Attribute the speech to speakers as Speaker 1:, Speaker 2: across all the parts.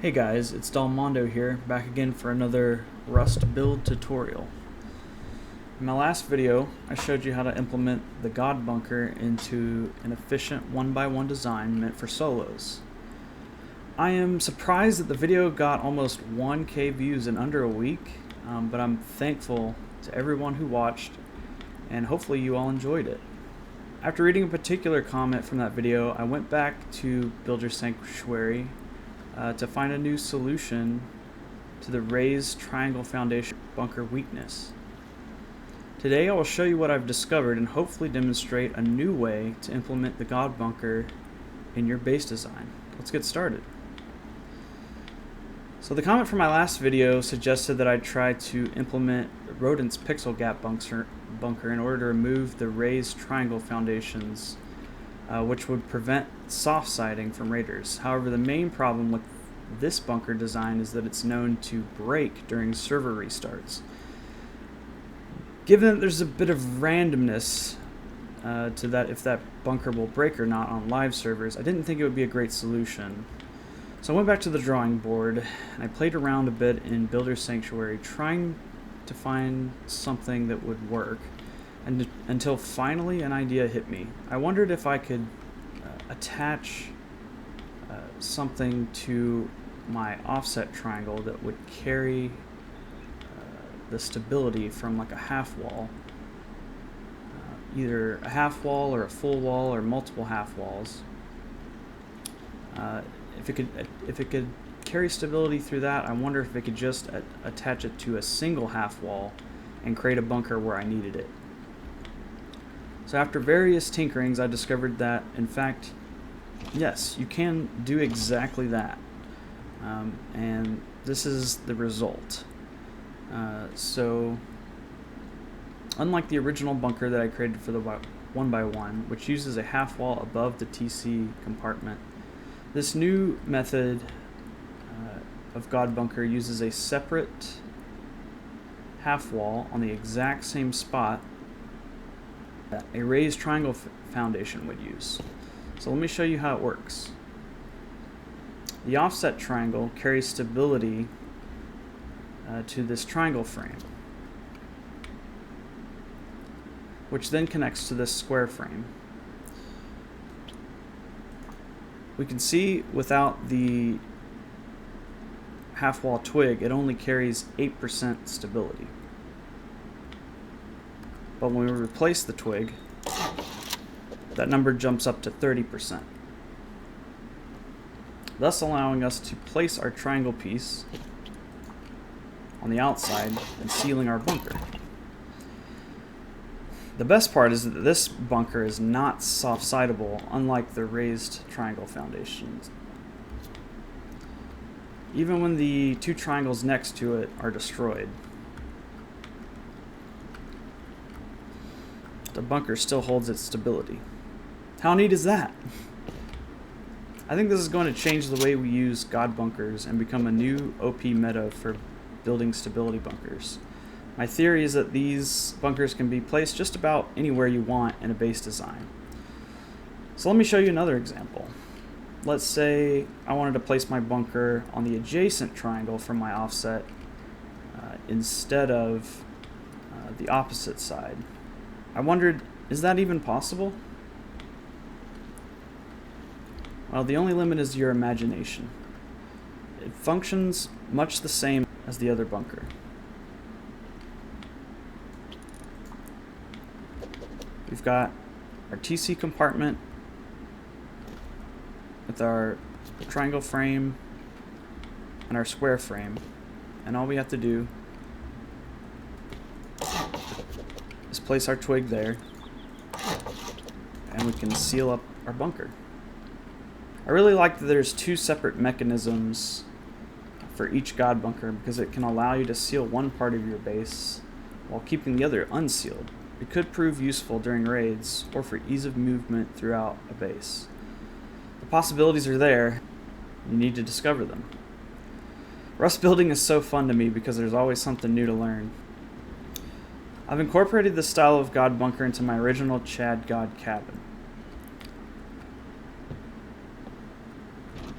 Speaker 1: Hey guys, it's Dalmondo here, back again for another Rust build tutorial. In my last video, I showed you how to implement the God Bunker into an efficient 1x1 design meant for solos. I am surprised that the video got almost 1K views in under a week, but I'm thankful to everyone who watched, and hopefully you all enjoyed it. After reading a particular comment from that video, I went back to QAZWRD to find a new solution to the raised triangle foundation bunker weakness. Today I will show you what I've discovered and hopefully demonstrate a new way to implement the God Bunker in your base design. Let's get started. So the comment from my last video suggested that I try to implement Rodent's pixel gap bunker in order to remove the raised triangle foundations, which would prevent soft siding from raiders. However, the main problem with this bunker design is that it's known to break during server restarts. Given that there's a bit of randomness to that if that bunker will break or not on live servers, I didn't think it would be a great solution. So I went back to the drawing board and I played around a bit in Builder Sanctuary trying to find something that would work, and until finally an idea hit me. I wondered if I could attach something to my offset triangle that would carry the stability from like a half wall, either a half wall or a full wall or multiple half walls. If it could carry stability through that, I wonder if it could just attach it to a single half wall and create a bunker where I needed it. So after various tinkerings, I discovered that, in fact, yes, you can do exactly that. And this is the result. So, unlike the original bunker that I created for the 1x1, which uses a half wall above the TC compartment, this new method of God Bunker uses a separate half wall on the exact same spot that a raised triangle foundation would use. So let me show you how it works. The offset triangle carries stability to this triangle frame, which then connects to this square frame. We can see without the half wall twig, it only carries 8% stability. But when we replace the twig, that number jumps up to 30%, thus allowing us to place our triangle piece on the outside and sealing our bunker. The best part is that this bunker is not soft-sidable, unlike the raised triangle foundations. Even when the two triangles next to it are destroyed, the bunker still holds its stability. How neat is that? I think this is going to change the way we use God bunkers and become a new OP meta for building stability bunkers. My theory is that these bunkers can be placed just about anywhere you want in a base design. So let me show you another example. Let's say I wanted to place my bunker on the adjacent triangle from my offset instead of the opposite side. I wondered, is that even possible? Well, the only limit is your imagination. It functions much the same as the other bunker. We've got our TC compartment with our triangle frame and our square frame, and all we have to do is place our twig there and we can seal up our bunker. I really like that there's two separate mechanisms for each God bunker because it can allow you to seal one part of your base while keeping the other unsealed. It could prove useful during raids or for ease of movement throughout a base. The possibilities are there. You need to discover them. Rust building is so fun to me because there's always something new to learn. I've incorporated this style of God bunker into my original Chad God cabin.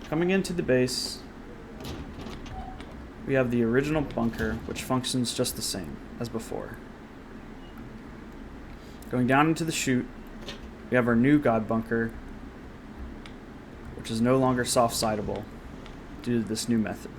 Speaker 1: Coming into the base, we have the original bunker, which functions just the same as before. Going down into the chute, we have our new God bunker, which is no longer soft-sidable due to this new method.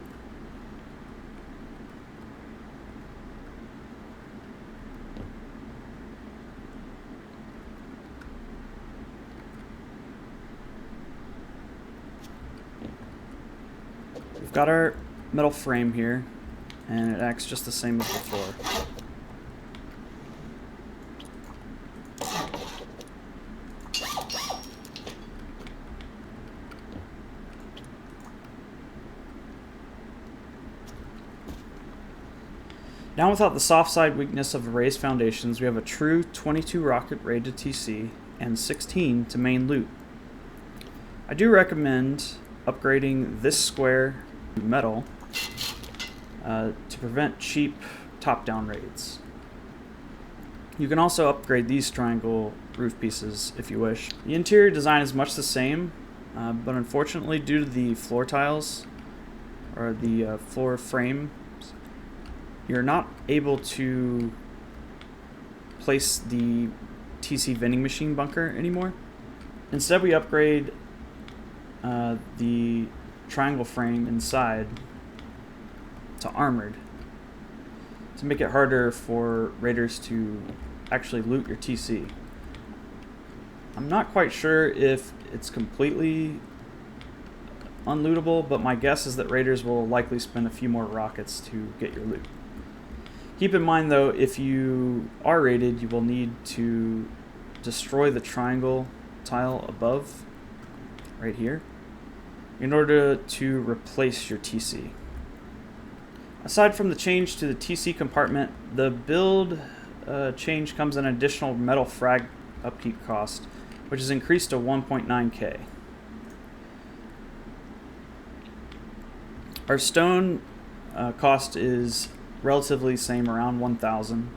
Speaker 1: We've got our metal frame here, and it acts just the same as before. Now, without the soft side weakness of raised foundations, we have a true 22 rocket rated TC and 16 to main loot. I do recommend upgrading this square to metal to prevent cheap top-down raids. You can also upgrade these triangle roof pieces if you wish. The interior design is much the same, but unfortunately, due to the floor tiles or the floor frame, you're not able to place the TC vending machine bunker anymore. Instead, we upgrade the triangle frame inside to armored to make it harder for raiders to actually loot your TC. I'm not quite sure if it's completely unlootable, but my guess is that raiders will likely spend a few more rockets to get your loot. Keep in mind, though, if you are raided, you will need to destroy the triangle tile above, right here, in order to replace your TC. Aside from the change to the TC compartment, the build change comes an additional metal frag upkeep cost, which is increased to 1.9k. Our stone cost is relatively same, around 1,000,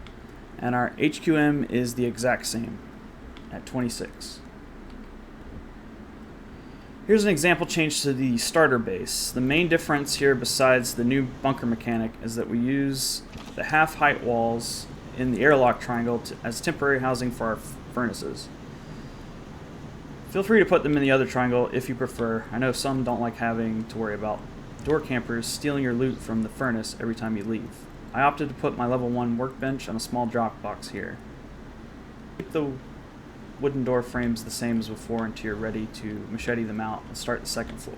Speaker 1: and our HQM is the exact same at 26. Here's an example change to the starter base. The main difference here, besides the new bunker mechanic, is that we use the half height walls in the airlock triangle as temporary housing for our furnaces. Feel free to put them in the other triangle if you prefer. I know some don't like having to worry about door campers stealing your loot from the furnace every time you leave. I opted to put my level 1 workbench and a small drop box here. Keep the wooden door frames the same as before until you're ready to machete them out and start the second floor.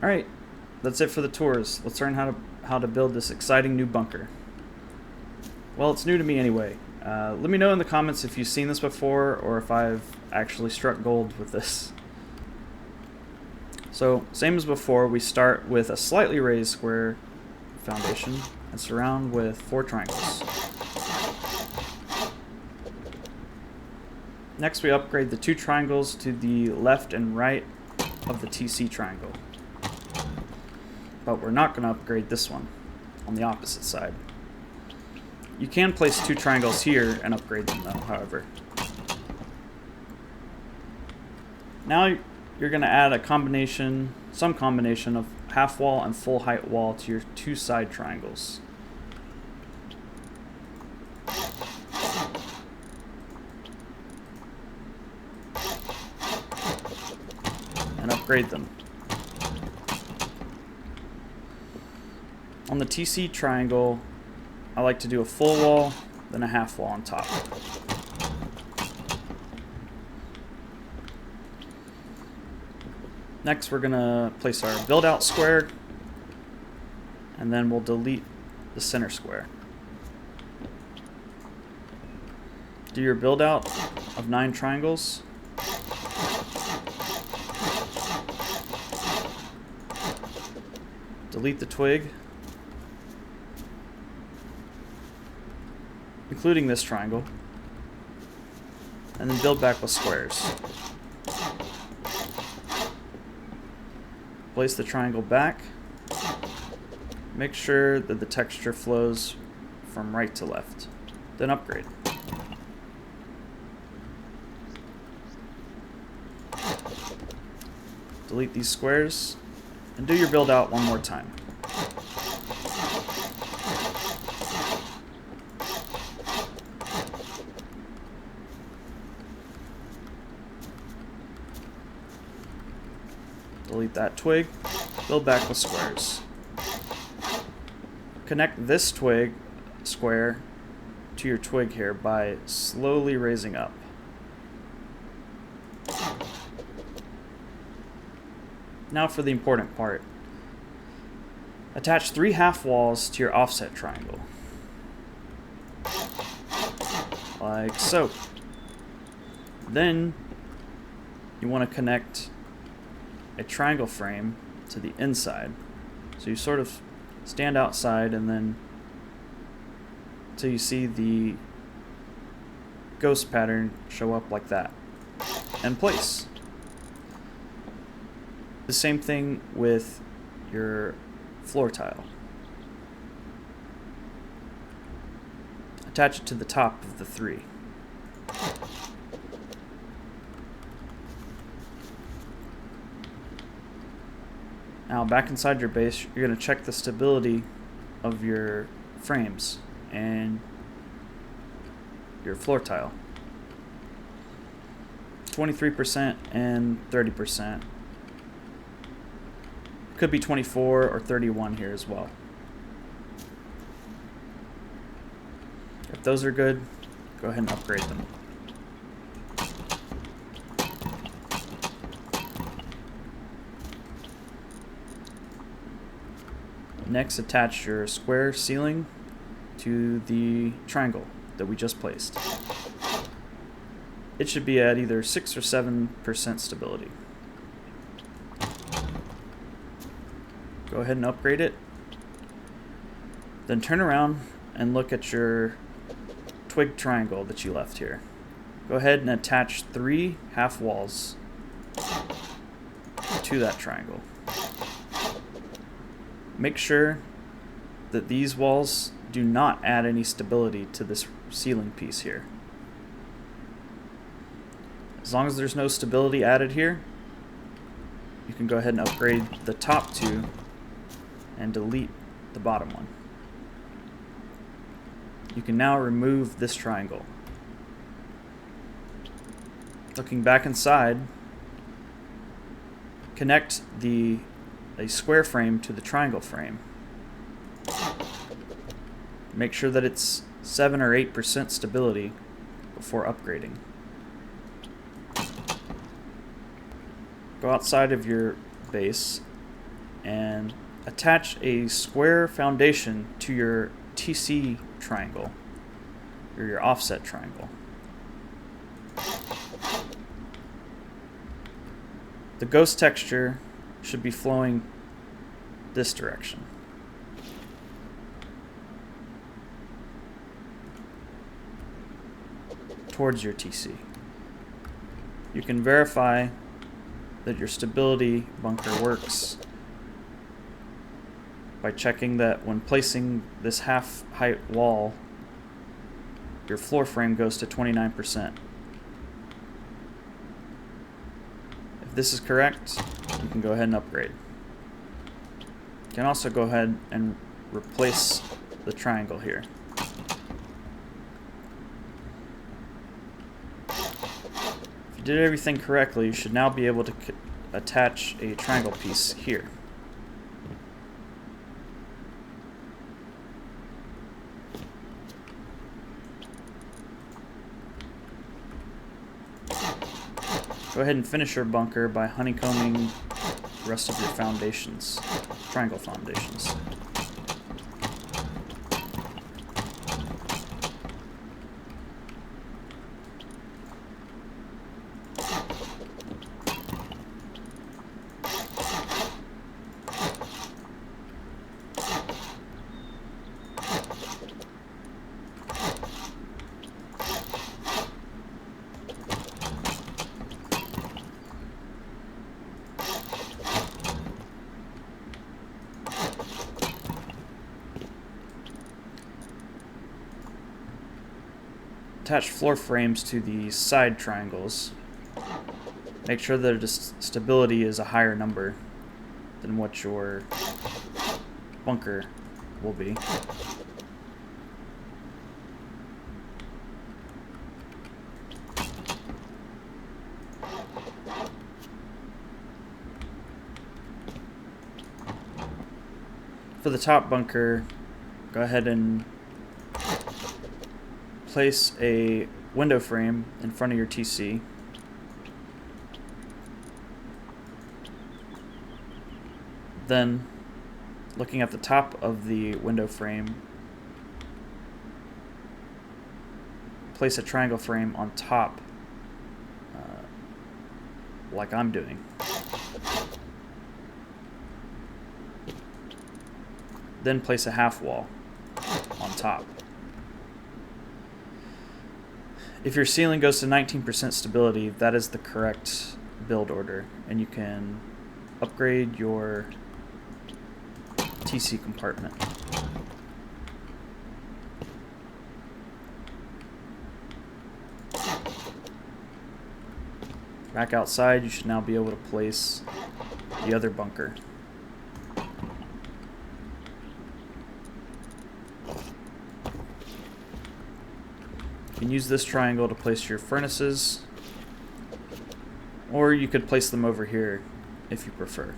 Speaker 1: Alright, that's it for the tours. Let's learn how to build this exciting new bunker. Well, it's new to me anyway. Let me know in the comments if you've seen this before or if I've actually struck gold with this. So, same as before, we start with a slightly raised square foundation and surround with 4 triangles. Next, we upgrade the 2 triangles to the left and right of the TC triangle. But we're not going to upgrade this one on the opposite side. You can place 2 triangles here and upgrade them though, however. Now you're going to add some combination of half wall and full height wall to your 2 side triangles. And upgrade them. On the TC triangle, I like to do a full wall, then a half wall on top. Next, we're going to place our build out square, and then we'll delete the center square. Do your build out of 9 triangles. Delete the twig, including this triangle, and then build back with squares. Place the triangle back. Make sure that the texture flows from right to left. Then upgrade. Delete these squares and do your build out one more time. Delete that twig, build back with squares. Connect this twig square to your twig here by slowly raising up. Now for the important part. Attach 3 half walls to your offset triangle. Like so. Then you want to connect a triangle frame to the inside. So you sort of stand outside and then until you see the ghost pattern show up like that. And place. The same thing with your floor tile. Attach it to the top of the 3. Now back inside your base, you're going to check the stability of your frames and your floor tile. 23% and 30%. Could be 24 or 31 here as well. If those are good, go ahead and upgrade them. Next, attach your square ceiling to the triangle that we just placed. It should be at either 6 or 7% stability. Go ahead and upgrade it. Then turn around and look at your twig triangle that you left here. Go ahead and attach 3 half walls to that triangle. Make sure that these walls do not add any stability to this ceiling piece here. As long as there's no stability added here, you can go ahead and upgrade the top 2 and delete the bottom one. You can now remove this triangle. Looking back inside, connect a square frame to the triangle frame. Make sure that it's 7 or 8% stability before upgrading. Go outside of your base and attach a square foundation to your TC triangle, or your offset triangle. The ghost texture should be flowing this direction. Towards your TC. You can verify that your stability bunker works by checking that when placing this half height wall, your floor frame goes to 29%. If this is correct, you can go ahead and upgrade. You can also go ahead and replace the triangle here. If you did everything correctly, you should now be able to attach a triangle piece here. Go ahead and finish your bunker by honeycombing the rest of your foundations, triangle foundations. Attach floor frames to the side triangles. Make sure that the stability is a higher number than what your bunker will be. For the top bunker, go ahead and place a window frame in front of your TC. Then, looking at the top of the window frame, place a triangle frame on top, like I'm doing. Then place a half wall on top. If your ceiling goes to 19% stability, that is the correct build order, and you can upgrade your TC compartment. Back outside, you should now be able to place the other bunker. You can use this triangle to place your furnaces, or you could place them over here if you prefer.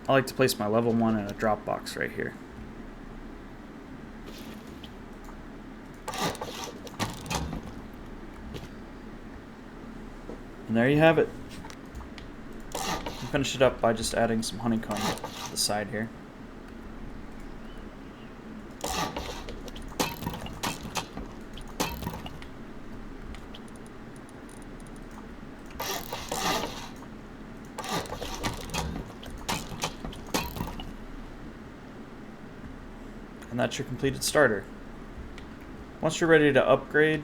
Speaker 1: I like to place my level 1 in a drop box right here. And there you have it. You finish it up by just adding some honeycomb to the side here. And that's your completed starter. Once you're ready to upgrade,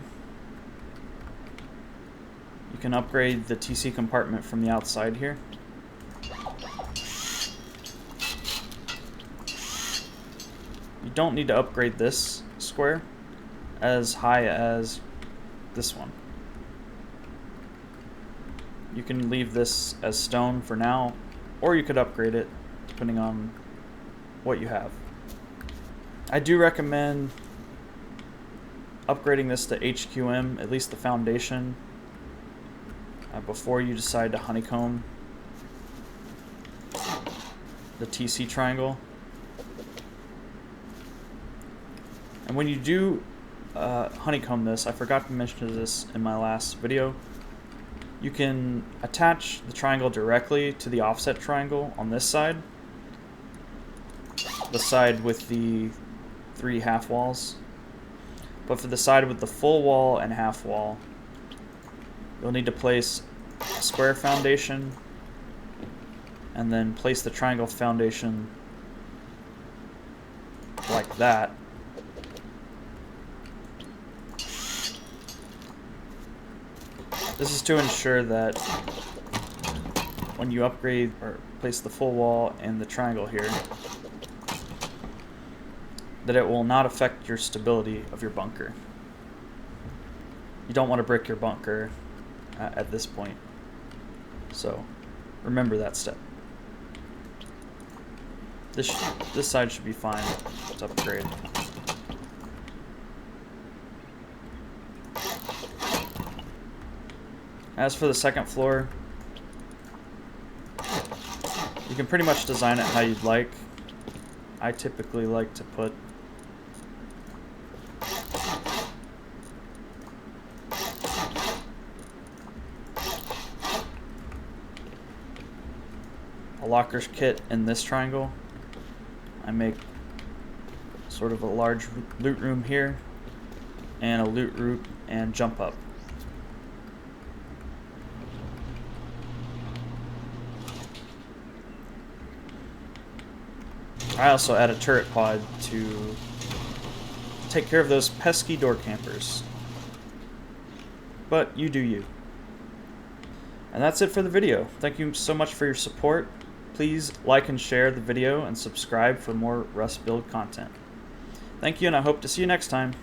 Speaker 1: you can upgrade the TC compartment from the outside here. You don't need to upgrade this square as high as this one. You can leave this as stone for now, or you could upgrade it depending on what you have. I do recommend upgrading this to HQM, at least the foundation, before you decide to honeycomb the TC triangle. And when you do honeycomb this, I forgot to mention this in my last video, you can attach the triangle directly to the offset triangle on this side, the side with the 3 half walls. But for the side with the full wall and half wall, you'll need to place a square foundation and then place the triangle foundation like that. This is to ensure that when you upgrade or place the full wall and the triangle here, that it will not affect your stability of your bunker. You don't want to brick your bunker at this point. So remember that step. This side should be fine to upgrade. As for the second floor, you can pretty much design it how you'd like. I typically like to put a locker's kit in this triangle. I make sort of a large loot room here and a loot room and jump up. I also add a turret pod to take care of those pesky door campers. But you do you. And that's it for the video. Thank you so much for your support. Please like and share the video and subscribe for more Rust build content. Thank you, and I hope to see you next time.